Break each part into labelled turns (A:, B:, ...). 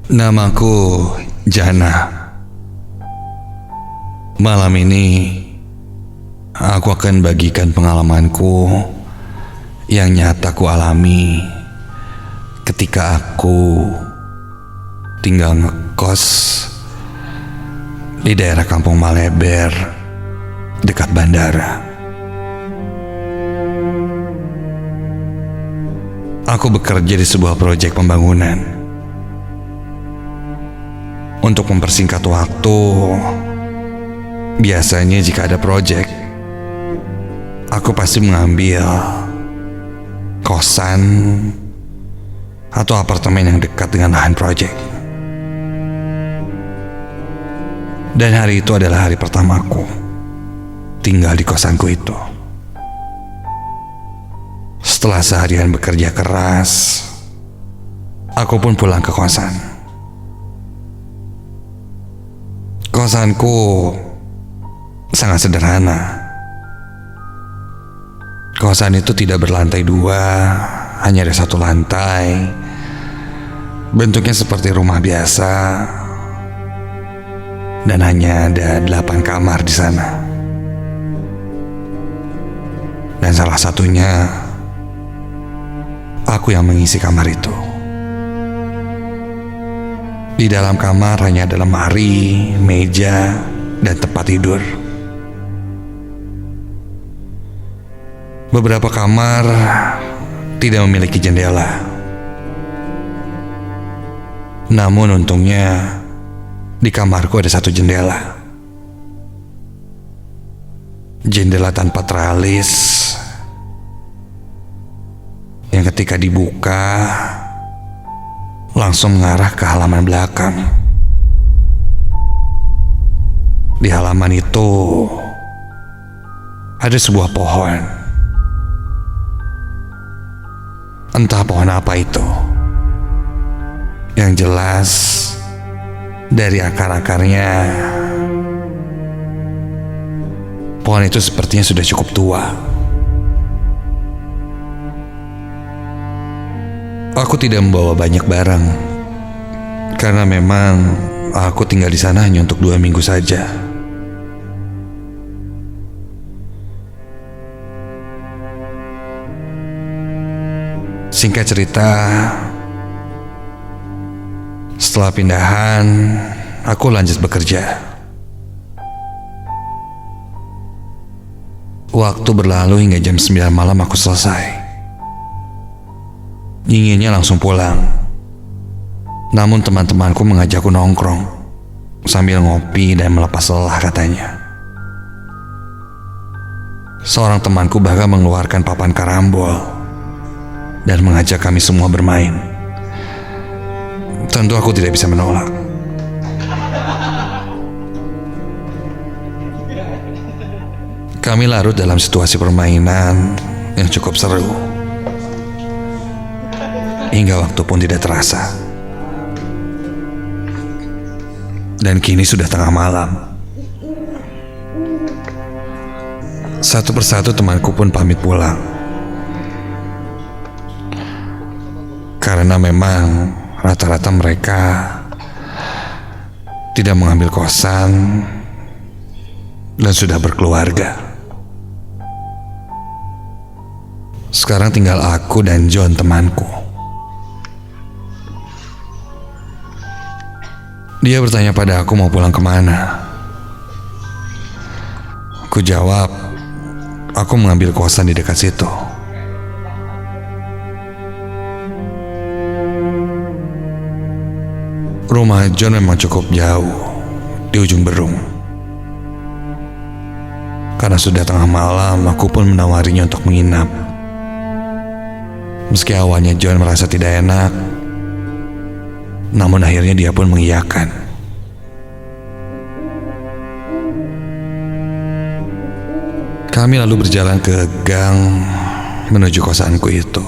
A: Namaku Jana. Malam ini aku akan bagikan pengalamanku yang nyata ku alami ketika aku tinggal ngekos di daerah Kampung Maleber dekat bandara. Aku bekerja di sebuah proyek pembangunan. Untuk mempersingkat waktu, biasanya jika ada proyek, aku pasti mengambil kosan atau apartemen yang dekat dengan lahan proyek. Dan hari itu adalah hari pertamaku tinggal di kosanku itu. Setelah seharian bekerja keras, aku pun pulang ke kosan. Kosanku sangat sederhana. Kosan itu tidak berlantai dua, hanya ada satu lantai. Bentuknya seperti rumah biasa, dan hanya ada 8 kamar di sana. Dan salah satunya aku yang mengisi kamar itu. Di dalam kamar hanya ada lemari, meja, dan tempat tidur. Beberapa kamar tidak memiliki jendela. Namun untungnya di kamarku ada satu jendela. Jendela tanpa teralis yang ketika dibuka langsung mengarah ke halaman belakang. Di halaman itu ada sebuah pohon. Entah pohon apa itu. Yang jelas dari akar-akarnya, pohon itu sepertinya sudah cukup tua. Aku tidak membawa banyak barang karena memang aku tinggal di sana hanya untuk 2 minggu saja. Singkat cerita, setelah pindahan, aku lanjut bekerja. Waktu berlalu hingga jam 9 malam aku selesai. Inginnya langsung pulang. Namun teman-temanku mengajakku nongkrong sambil ngopi dan melepas lelah katanya. Seorang temanku bahkan mengeluarkan papan karambol dan mengajak kami semua bermain. Tentu aku tidak bisa menolak. Kami larut dalam situasi permainan yang cukup seru. Hingga waktu pun tidak terasa. Dan kini sudah tengah malam. Satu persatu temanku pun pamit pulang. Karena memang rata-rata mereka tidak mengambil kosan dan sudah berkeluarga. Sekarang tinggal aku dan John temanku. Dia bertanya pada aku mau pulang kemana. Aku jawab, aku mengambil kosan di dekat situ. Rumah John memang cukup jauh, di ujung Berung. Karena sudah tengah malam, aku pun menawarinya untuk menginap. Meski awalnya John merasa tidak enak, namun akhirnya dia pun mengiyakan. Kami lalu berjalan ke gang menuju kosanku itu.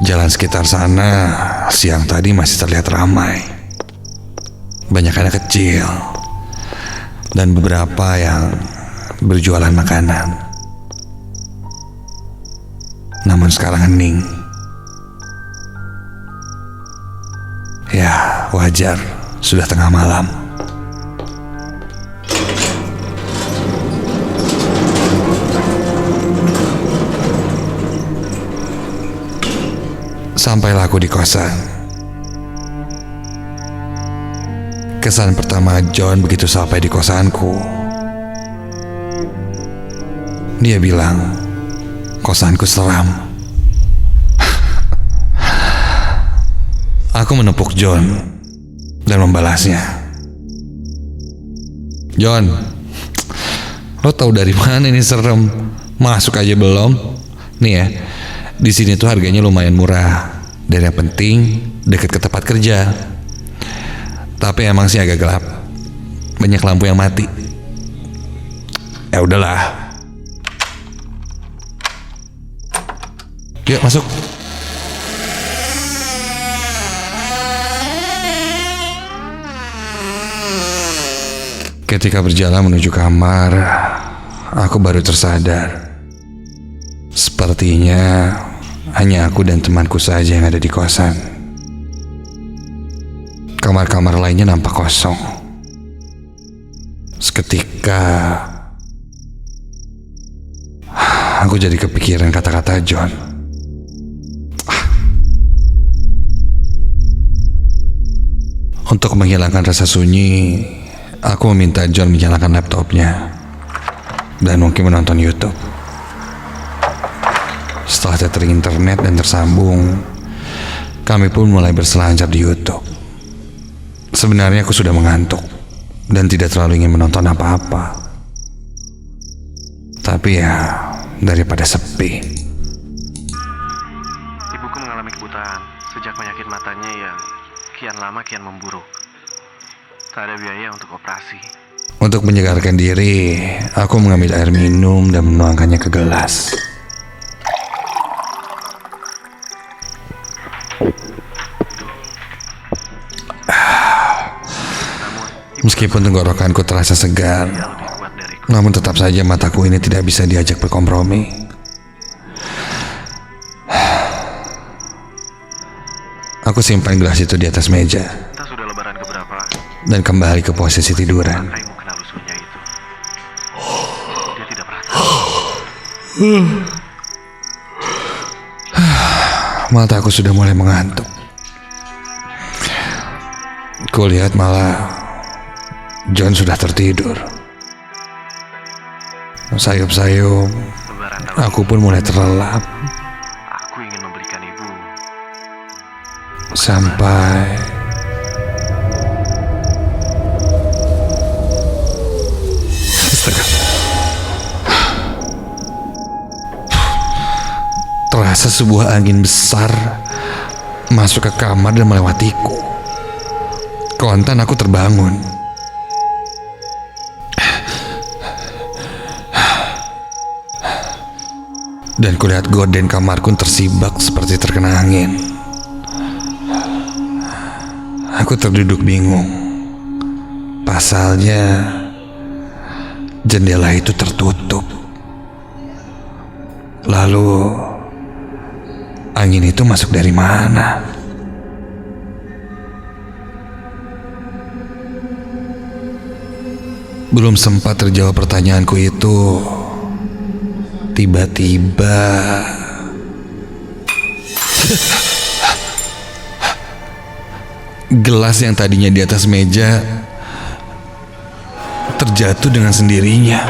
A: Jalan sekitar sana siang tadi masih terlihat ramai. Banyak anak kecil dan beberapa yang berjualan makanan. Namun sekarang hening. Ya, wajar, sudah tengah malam. Sampailah aku di kosan. Kesan pertama John begitu sampai di kosanku. Dia bilang, kosanku seram. Aku menepuk John dan membalasnya. John, lo tahu dari mana ini serem? Masuk aja belum? Nih ya, di sini tuh harganya lumayan murah. Dan yang penting dekat ke tempat kerja. Tapi emang sih agak gelap. Banyak lampu yang mati. Ya udahlah. Yuk masuk. Ketika berjalan menuju kamar, aku baru tersadar. Sepertinya hanya aku dan temanku saja yang ada di kosan. Kamar-kamar lainnya nampak kosong. Seketika aku jadi kepikiran kata-kata John. Untuk menghilangkan rasa sunyi, aku meminta John menyalakan laptopnya dan mungkin menonton YouTube. Setelah tethering internet dan tersambung, kami pun mulai berselancar di YouTube. Sebenarnya aku sudah mengantuk dan tidak terlalu ingin menonton apa-apa. Tapi ya, daripada sepi.
B: Ibuku mengalami kebutaan sejak penyakit matanya yang kian lama kian memburuk. Tak ada biaya untuk operasi.
A: Untuk menyegarkan diri, aku mengambil air minum dan menuangkannya ke gelas. Meskipun tenggorokanku terasa segar, namun tetap saja mataku ini tidak bisa diajak berkompromi. Aku simpan gelas itu di atas meja
B: Kita sudah lebaran keberapa?
A: dan kembali ke posisi tiduran.
B: Kaimu kenal lusuhnya itu. Dia tidak pernah tahu.
A: Mata aku sudah mulai mengantuk. Kulihat malah John sudah tertidur. Sayup-sayup,
B: Lebaran tahun
A: aku pun mulai terlelap.
B: aku ingin membelikan ibu.
A: Sampai Astaga. Terasa sebuah angin besar masuk ke kamar dan melewatiku. Kontan aku terbangun. Dan kulihat gorden kamarku tersibak seperti terkena angin. Aku terduduk bingung. Pasalnya jendela itu tertutup. Lalu angin itu masuk dari mana? Belum sempat terjawab pertanyaanku itu, tiba-tiba gelas yang tadinya di atas meja terjatuh dengan sendirinya.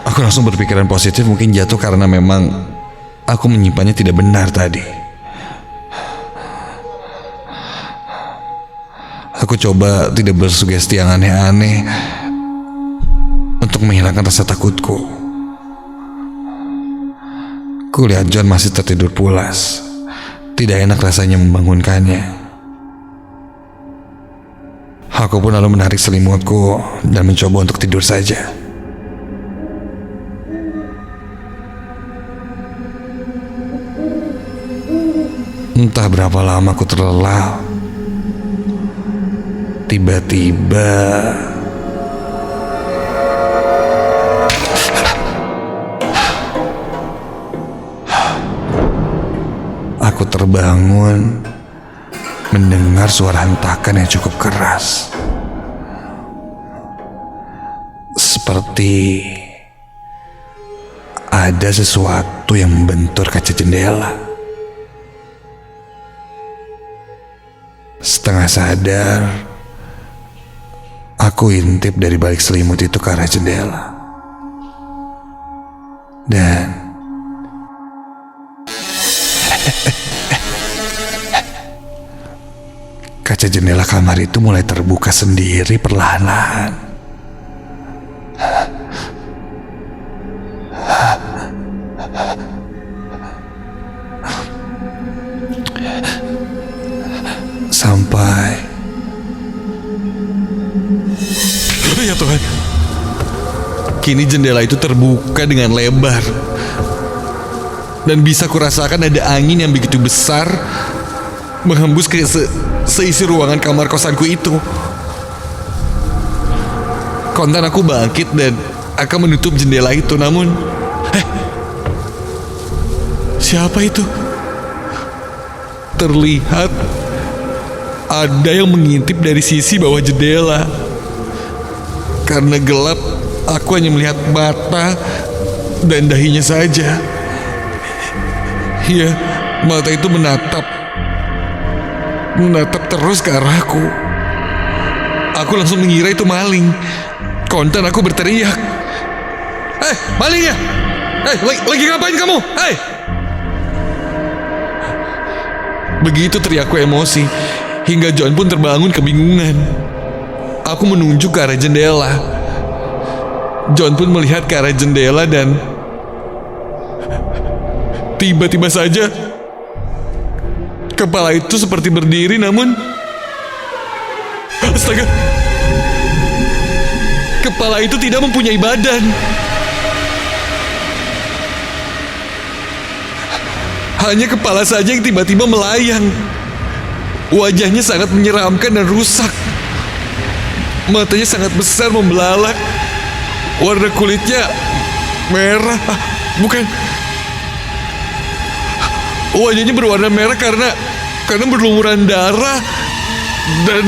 A: Aku langsung berpikiran positif, mungkin jatuh karena memang aku menyimpannya tidak benar tadi. Aku coba tidak bersugesti yang aneh-aneh untuk menghilangkan rasa takutku. Kulihat John masih tertidur pulas. Tidak enak rasanya membangunkannya. Aku pun lalu menarik selimutku dan mencoba untuk tidur saja. Entah berapa lama aku terlelap. Tiba-tiba aku terbangun mendengar suara hentakan yang cukup keras. Seperti ada sesuatu yang membentur kaca jendela. Setengah sadar, aku intip dari balik selimut itu ke arah jendela. Dan kaca jendela kamar itu mulai terbuka sendiri perlahan-lahan. Sampai ya Tuhan, kini jendela itu terbuka dengan lebar, dan bisa kurasakan ada angin yang begitu besar menghembus ke seisi ruangan kamar kosanku itu. Kontan aku bangkit dan akan menutup jendela itu, namun siapa itu? Terlihat ada yang mengintip dari sisi bawah jendela. Karena gelap, aku hanya melihat mata dan dahinya saja. Iya, mata itu menatap terus ke arahku. Aku langsung mengira itu maling. Kontan aku berteriak, maling ya? Lagi ngapain kamu? Begitu teriakku emosi, hingga John pun terbangun kebingungan. Aku menunjuk ke arah jendela. John pun melihat ke arah jendela dan tiba-tiba saja kepala itu seperti berdiri, namun astaga, kepala itu tidak mempunyai badan. Hanya kepala saja yang tiba-tiba melayang. Wajahnya sangat menyeramkan dan rusak. Matanya sangat besar membelalak. Warna kulitnya merah. Bukan. Wajahnya berwarna merah karena berlumuran darah. Dan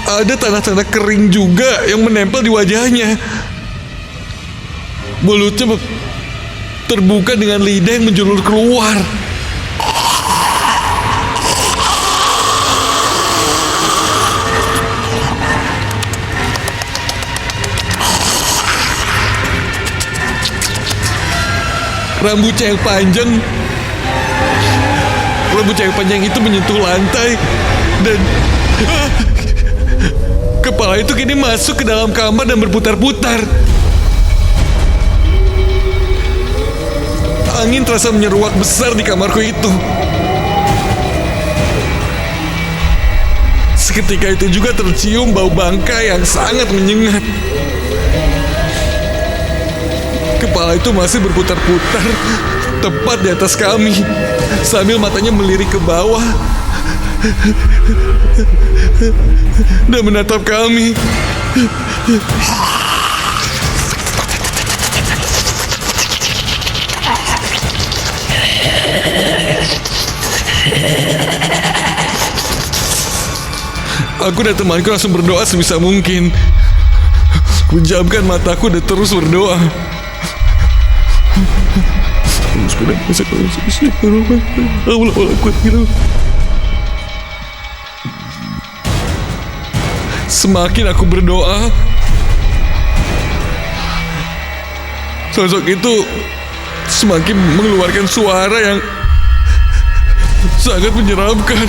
A: ada tanah-tanah kering juga yang menempel di wajahnya. Mulutnya terbuka dengan lidah yang menjulur keluar. Rambutnya yang panjang itu menyentuh lantai, dan kepala itu kini masuk ke dalam kamar dan berputar-putar. Angin terasa menyeruak besar di kamarku itu. Seketika itu juga tercium bau bangkai yang sangat menyengat. Kepala itu masih berputar-putar tepat di atas kami, sambil matanya melirik ke bawah dan menatap kami. Aku dan temanku langsung berdoa sebisa mungkin. Menjamkan mataku dan terus berdoa. Semakin aku berdoa, sosok itu semakin mengeluarkan suara yang sangat menyeramkan.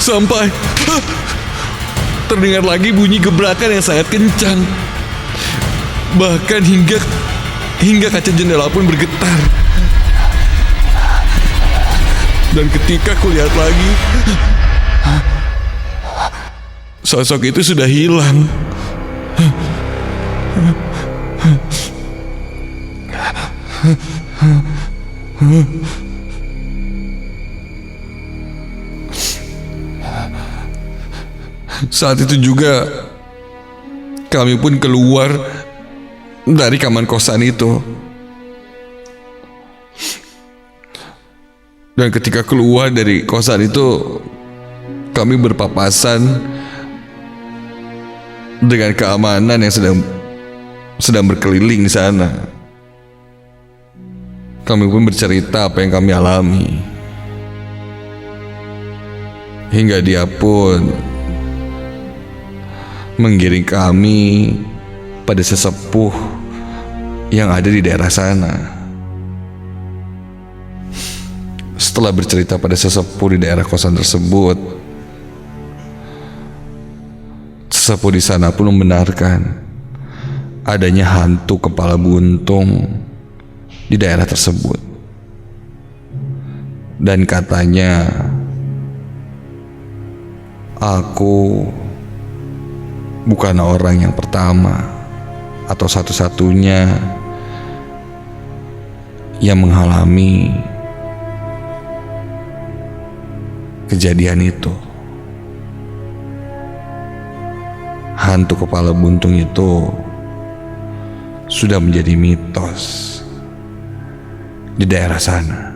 A: Sampai terdengar lagi bunyi gebrakan yang sangat kencang. Bahkan hingga kaca jendela pun bergetar. Dan ketika kulihat lagi, sosok itu sudah hilang. Saat itu juga kami pun keluar dari kamar kosan itu. Dan ketika keluar dari kosan itu, kami berpapasan dengan keamanan yang sedang berkeliling di sana. Kami pun bercerita apa yang kami alami. Hingga dia pun menggiring kami pada sesepuh yang ada di daerah sana. Setelah bercerita pada sesepuh di daerah kosan tersebut, sesepuh di sana pun membenarkan adanya hantu kepala buntung di daerah tersebut. Dan katanya, aku bukan orang yang pertama atau satu-satunya yang mengalami kejadian itu. Hantu kepala buntung itu sudah menjadi mitos di daerah sana.